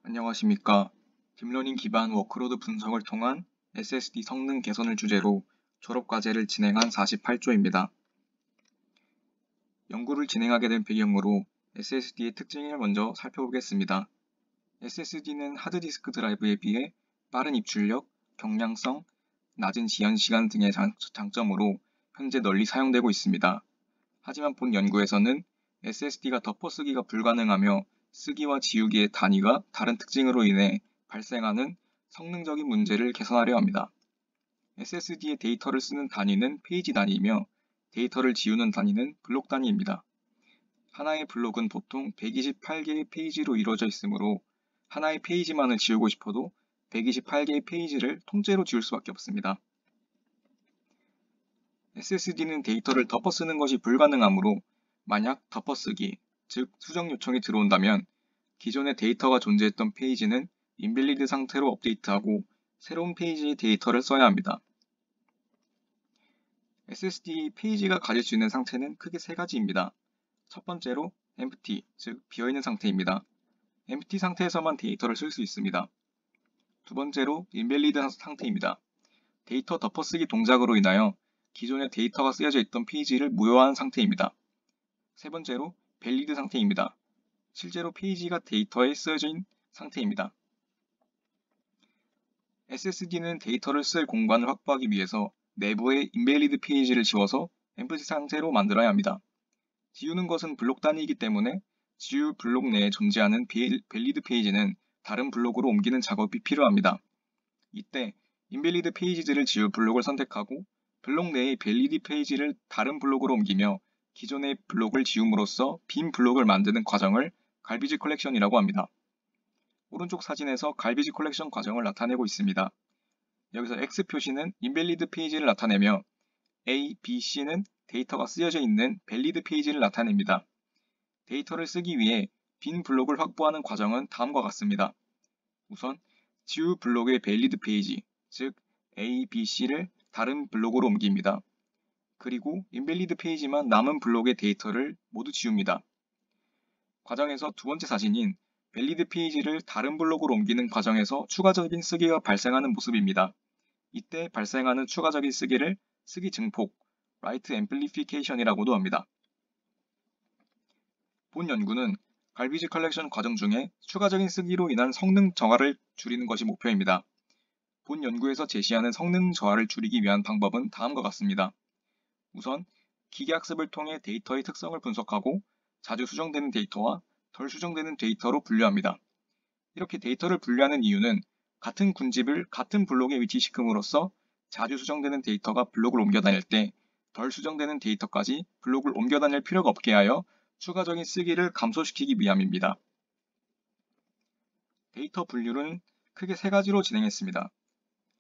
안녕하십니까. 딥러닝 기반 워크로드 분석을 통한 SSD 성능 개선을 주제로 졸업과제를 진행한 48조입니다. 연구를 진행하게 된 배경으로 SSD의 특징을 먼저 살펴보겠습니다. SSD는 하드디스크 드라이브에 비해 빠른 입출력, 경량성, 낮은 지연시간 등의 장점으로 현재 널리 사용되고 있습니다. 하지만 본 연구에서는 SSD가 덮어쓰기가 불가능하며 쓰기와 지우기의 단위가 다른 특징으로 인해 발생하는 성능적인 문제를 개선하려 합니다. SSD의 데이터를 쓰는 단위는 페이지 단위이며 데이터를 지우는 단위는 블록 단위입니다. 하나의 블록은 보통 128개의 페이지로 이루어져 있으므로 하나의 페이지만을 지우고 싶어도 128개의 페이지를 통째로 지울 수밖에 없습니다. SSD는 데이터를 덮어쓰는 것이 불가능하므로 만약 덮어쓰기, 즉 수정 요청이 들어온다면 기존의 데이터가 존재했던 페이지는 인밸리드 상태로 업데이트하고 새로운 페이지의 데이터를 써야 합니다. SSD 페이지가 가질 수 있는 상태는 크게 세 가지입니다. 첫 번째로 empty, 즉 비어있는 상태입니다. empty 상태에서만 데이터를 쓸 수 있습니다. 두 번째로 invalid 상태입니다. 데이터 덮어쓰기 동작으로 인하여 기존의 데이터가 쓰여져 있던 페이지를 무효화한 상태입니다. 세 번째로 valid 상태입니다. 실제로 페이지가 데이터에 쓰여진 상태입니다. SSD는 데이터를 쓸 공간을 확보하기 위해서 내부에 invalid 페이지를 지워서 empty 상태로 만들어야 합니다. 지우는 것은 블록 단위이기 때문에 지울 블록 내에 존재하는 valid 페이지는 다른 블록으로 옮기는 작업이 필요합니다. 이때 invalid 페이지들을 지울 블록을 선택하고 블록 내의 valid 페이지를 다른 블록으로 옮기며 기존의 블록을 지움으로써 빈 블록을 만드는 과정을 갈비지 컬렉션이라고 합니다. 오른쪽 사진에서 갈비지 컬렉션 과정을 나타내고 있습니다. 여기서 X 표시는 invalid 페이지를 나타내며 A, B, C는 데이터가 쓰여져 있는 valid 페이지를 나타냅니다. 데이터를 쓰기 위해 빈 블록을 확보하는 과정은 다음과 같습니다. 우선 지울 블록의 valid 페이지, 즉 A, B, C를 다른 블록으로 옮깁니다. 그리고 invalid 페이지만 남은 블록의 데이터를 모두 지웁니다. 과정에서 두 번째 사진인 valid 페이지를 다른 블록으로 옮기는 과정에서 추가적인 쓰기가 발생하는 모습입니다. 이때 발생하는 추가적인 쓰기를 쓰기 증폭, write amplification이라고도 합니다. 본 연구는 갈비지 컬렉션 과정 중에 추가적인 쓰기로 인한 성능 저하를 줄이는 것이 목표입니다. 본 연구에서 제시하는 성능 저하를 줄이기 위한 방법은 다음과 같습니다. 우선 기계학습을 통해 데이터의 특성을 분석하고 자주 수정되는 데이터와 덜 수정되는 데이터로 분류합니다. 이렇게 데이터를 분류하는 이유는 같은 군집을 같은 블록에 위치시킴으로써 자주 수정되는 데이터가 블록을 옮겨 다닐 때 덜 수정되는 데이터까지 블록을 옮겨 다닐 필요가 없게 하여 추가적인 쓰기를 감소시키기 위함입니다. 데이터 분류는 크게 세 가지로 진행했습니다.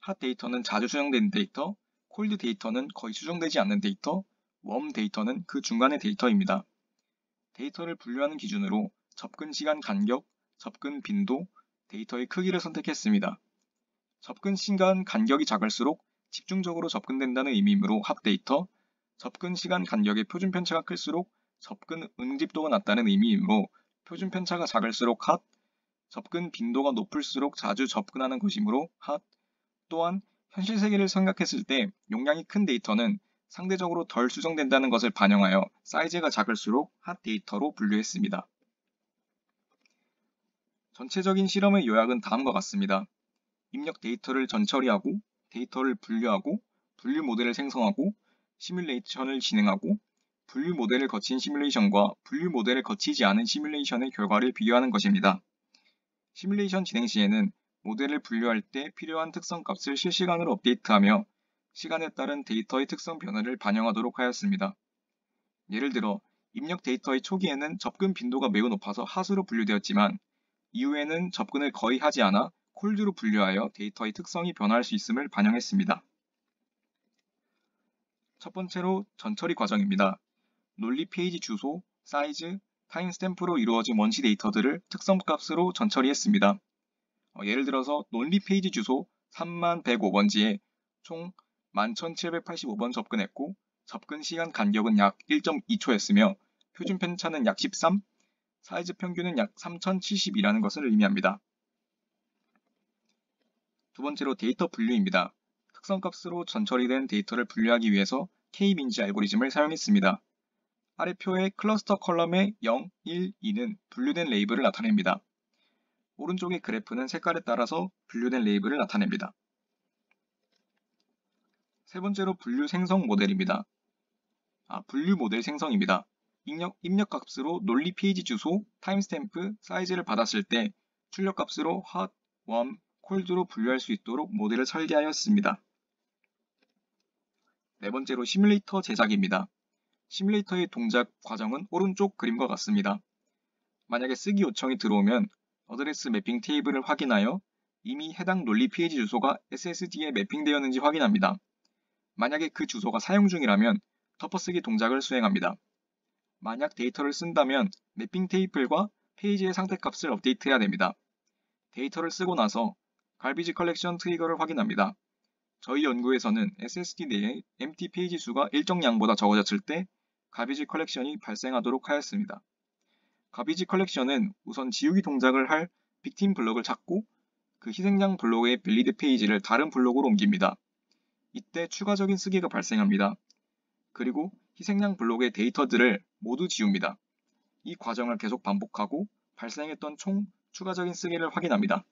핫 데이터는 자주 수정되는 데이터, 콜드 데이터는 거의 수정되지 않는 데이터, 웜 데이터는 그 중간의 데이터입니다. 데이터를 분류하는 기준으로 접근 시간 간격, 접근 빈도, 데이터의 크기를 선택했습니다. 접근 시간 간격이 작을수록 집중적으로 접근된다는 의미이므로 핫 데이터, 접근 시간 간격의 표준 편차가 클수록 접근 응집도가 낮다는 의미이므로 표준 편차가 작을수록 핫, 접근 빈도가 높을수록 자주 접근하는 것이므로 핫, 또한 현실 세계를 생각했을 때 용량이 큰 데이터는 상대적으로 덜 수정된다는 것을 반영하여 사이즈가 작을수록 핫 데이터로 분류했습니다. 전체적인 실험의 요약은 다음과 같습니다. 입력 데이터를 전처리하고 데이터를 분류하고 분류 모델을 생성하고 시뮬레이션을 진행하고 분류 모델을 거친 시뮬레이션과 분류 모델을 거치지 않은 시뮬레이션의 결과를 비교하는 것입니다. 시뮬레이션 진행 시에는 모델을 분류할 때 필요한 특성 값을 실시간으로 업데이트하며 시간에 따른 데이터의 특성 변화를 반영하도록 하였습니다. 예를 들어 입력 데이터의 초기에는 접근 빈도가 매우 높아서 핫으로 분류되었지만 이후에는 접근을 거의 하지 않아 콜드로 분류하여 데이터의 특성이 변화할 수 있음을 반영했습니다. 첫 번째로 전처리 과정입니다. 논리 페이지 주소, 사이즈, 타임스탬프로 이루어진 원시 데이터들을 특성값으로 전처리했습니다. 예를 들어서 논리 페이지 주소 3105번지에 총 11785번 접근했고 접근 시간 간격은 약 1.2초였으며 표준 편차는 약 13, 사이즈 평균은 약 3072라는 것을 의미합니다. 두 번째로 데이터 분류입니다. 특성값으로 전처리된 데이터를 분류하기 위해서 K-민지 알고리즘을 사용했습니다. 아래 표의 클러스터 컬럼의 0, 1, 2는 분류된 레이블을 나타냅니다. 오른쪽의 그래프는 색깔에 따라서 분류된 레이블을 나타냅니다. 세 번째로 분류 생성 모델입니다. 분류 모델 생성입니다. 입력 값으로 논리 페이지 주소, 타임스탬프, 사이즈를 받았을 때 출력 값으로 hot, warm, cold로 분류할 수 있도록 모델을 설계하였습니다. 네 번째로 시뮬레이터 제작입니다. 시뮬레이터의 동작 과정은 오른쪽 그림과 같습니다. 만약에 쓰기 요청이 들어오면 어드레스 매핑 테이블을 확인하여 이미 해당 논리 페이지 주소가 SSD에 매핑되었는지 확인합니다. 만약에 그 주소가 사용 중이라면 덮어쓰기 동작을 수행합니다. 만약 데이터를 쓴다면 매핑 테이블과 페이지의 상태 값을 업데이트해야 됩니다. 데이터를 쓰고 나서 갈비지 컬렉션 트리거를 확인합니다. 저희 연구에서는 SSD 내에 empty 페이지 수가 일정 양보다 적어졌을 때 가비지 컬렉션이 발생하도록 하였습니다. 가비지 컬렉션은 우선 지우기 동작을 할 빅팀 블록을 찾고 그 희생양 블록의 밸리드 페이지를 다른 블록으로 옮깁니다. 이때 추가적인 쓰기가 발생합니다. 그리고 희생양 블록의 데이터들을 모두 지웁니다. 이 과정을 계속 반복하고 발생했던 총 추가적인 쓰기를 확인합니다.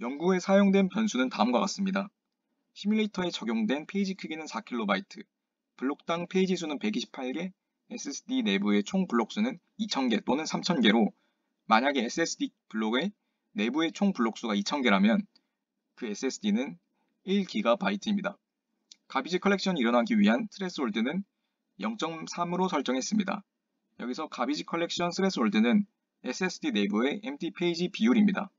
연구에 사용된 변수는 다음과 같습니다. 시뮬레이터에 적용된 페이지 크기는 4KB, 블록당 페이지 수는 128개, SSD 내부의 총 블록 수는 2000개 또는 3000개로 만약에 SSD 블록의 내부의 총 블록 수가 2000개라면 그 SSD는 1GB입니다. 가비지 컬렉션이 일어나기 위한 스레스홀드는 0.3으로 설정했습니다. 여기서 가비지 컬렉션 스레스홀드는 SSD 내부의 empty 페이지 비율입니다.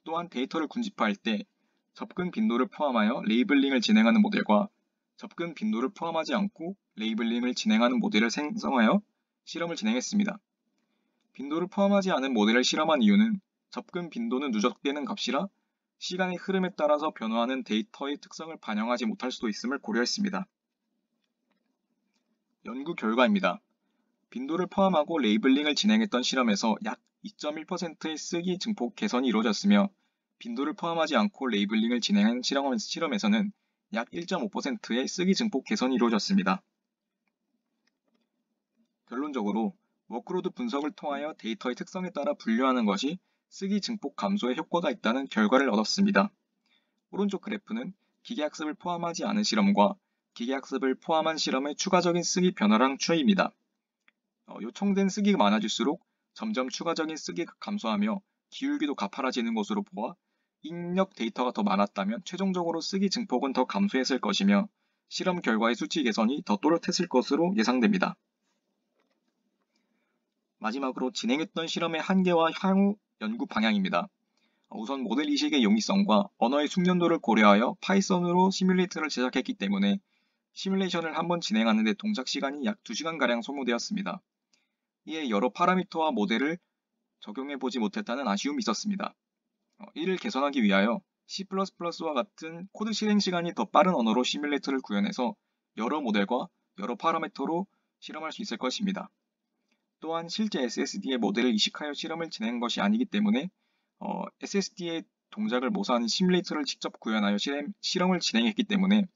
또한 데이터를 군집화할 때 접근 빈도를 포함하여 레이블링을 진행하는 모델과 접근 빈도를 포함하지 않고 레이블링을 진행하는 모델을 생성하여 실험을 진행했습니다. 빈도를 포함하지 않은 모델을 실험한 이유는 접근 빈도는 누적되는 값이라 시간의 흐름에 따라서 변화하는 데이터의 특성을 반영하지 못할 수도 있음을 고려했습니다. 연구 결과입니다. 빈도를 포함하고 레이블링을 진행했던 실험에서 약 2.1%의 쓰기 증폭 개선이 이루어졌으며 빈도를 포함하지 않고 레이블링을 진행한 실험에서는 약 1.5%의 쓰기 증폭 개선이 이루어졌습니다. 결론적으로 워크로드 분석을 통하여 데이터의 특성에 따라 분류하는 것이 쓰기 증폭 감소에 효과가 있다는 결과를 얻었습니다. 오른쪽 그래프는 기계학습을 포함하지 않은 실험과 기계학습을 포함한 실험의 추가적인 쓰기 변화량 추이입니다. 요청된 쓰기가 많아질수록 점점 추가적인 쓰기가 감소하며 기울기도 가파라지는 것으로 보아 입력 데이터가 더 많았다면 최종적으로 쓰기 증폭은 더 감소했을 것이며 실험 결과의 수치 개선이 더 또렷했을 것으로 예상됩니다. 마지막으로 진행했던 실험의 한계와 향후 연구 방향입니다. 우선 모델 이식의 용이성과 언어의 숙련도를 고려하여 파이썬으로 시뮬레이터를 제작했기 때문에 시뮬레이션을 한번 진행하는 데 동작 시간이 약 2시간가량 소모되었습니다. 이에 여러 파라미터와 모델을 적용해보지 못했다는 아쉬움이 있었습니다. 이를 개선하기 위하여 C++와 같은 코드 실행 시간이 더 빠른 언어로 시뮬레이터를 구현해서 여러 모델과 여러 파라미터로 실험할 수 있을 것입니다. 또한 실제 SSD의 모델을 이식하여 실험을 진행한 것이 아니기 때문에 SSD의 동작을 모사하는 시뮬레이터를 직접 구현하여 실험을 진행했기 때문에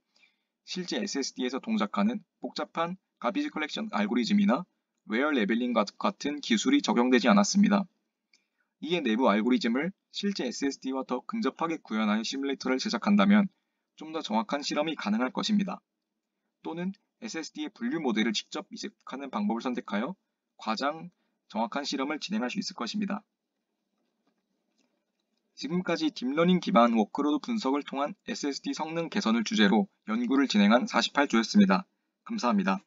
실제 SSD에서 동작하는 복잡한 가비지 컬렉션 알고리즘이나 웨어 레벨링 같은 기술이 적용되지 않았습니다. 이에 내부 알고리즘을 실제 SSD와 더 근접하게 구현하여 시뮬레이터를 제작한다면 좀 더 정확한 실험이 가능할 것입니다. 또는 SSD의 분류 모델을 직접 이식하는 방법을 선택하여 가장 정확한 실험을 진행할 수 있을 것입니다. 지금까지 딥러닝 기반 워크로드 분석을 통한 SSD 성능 개선을 주제로 연구를 진행한 48조였습니다. 감사합니다.